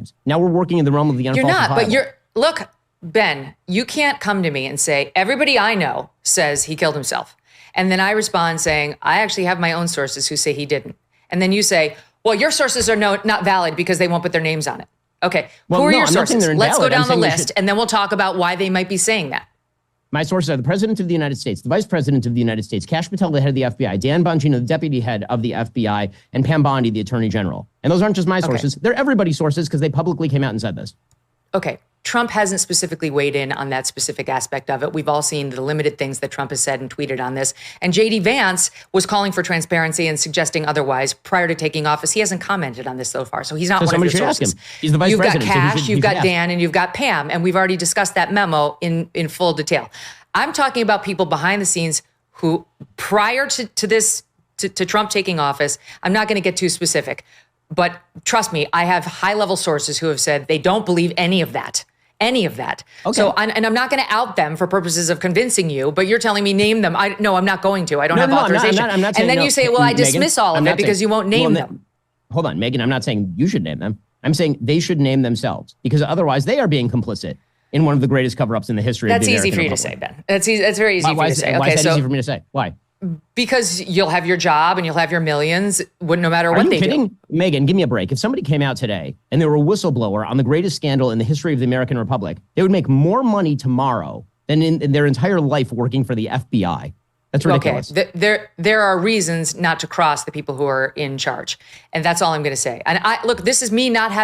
crimes. Now we're working in the realm of the unfalsifiable. You're not, but look, Ben, you can't come to me and say, everybody I know says he killed himself. And then I respond saying, I actually have my own sources who say he didn't. And then you say, well, your sources are not valid because they won't put their names on it. Okay, who are your sources? Let's go down the list and then we'll talk about why they might be saying that. My sources are the President of the United States, the Vice President of the United States, Kash Patel, the head of the FBI, Dan Bongino, the Deputy Head of the FBI, and Pam Bondi, the Attorney General. And those aren't just my sources. They're everybody's sources because they publicly came out and said this. Okay. Trump hasn't specifically weighed in on that specific aspect of it. We've all seen the limited things that Trump has said and tweeted on this. And J.D. Vance was calling for transparency and suggesting otherwise prior to taking office. He hasn't commented on this so far, so he's not one of your sources. He's the vice president. You've got Kash, you've got Dan, and you've got Pam, and we've already discussed that memo in full detail. I'm talking about people behind the scenes who, prior to Trump taking office, I'm not going to get too specific, but trust me, I have high-level sources who have said they don't believe any of that. Any of that. Okay. So, and I'm not going to out them for purposes of convincing you, but you're telling me name them. No, I'm not going to. I don't have authorization. I'm not saying and then you say, well, I dismiss all of it because you won't name them. Hold on, Megyn, I'm not saying you should name them. I'm saying they should name themselves because otherwise they are being complicit in one of the greatest cover-ups in the history of the American Republic. That's easy for you to say, Ben. That's very easy for you to say. Why is that easy for me to say? Why? Because you'll have your job and you'll have your millions no matter what they do. Are you kidding? Megyn, give me a break. If somebody came out today and they were a whistleblower on the greatest scandal in the history of the American Republic, they would make more money tomorrow than in their entire life working for the FBI. That's ridiculous. Okay, there are reasons not to cross the people who are in charge. And that's all I'm going to say. And look, this is me not having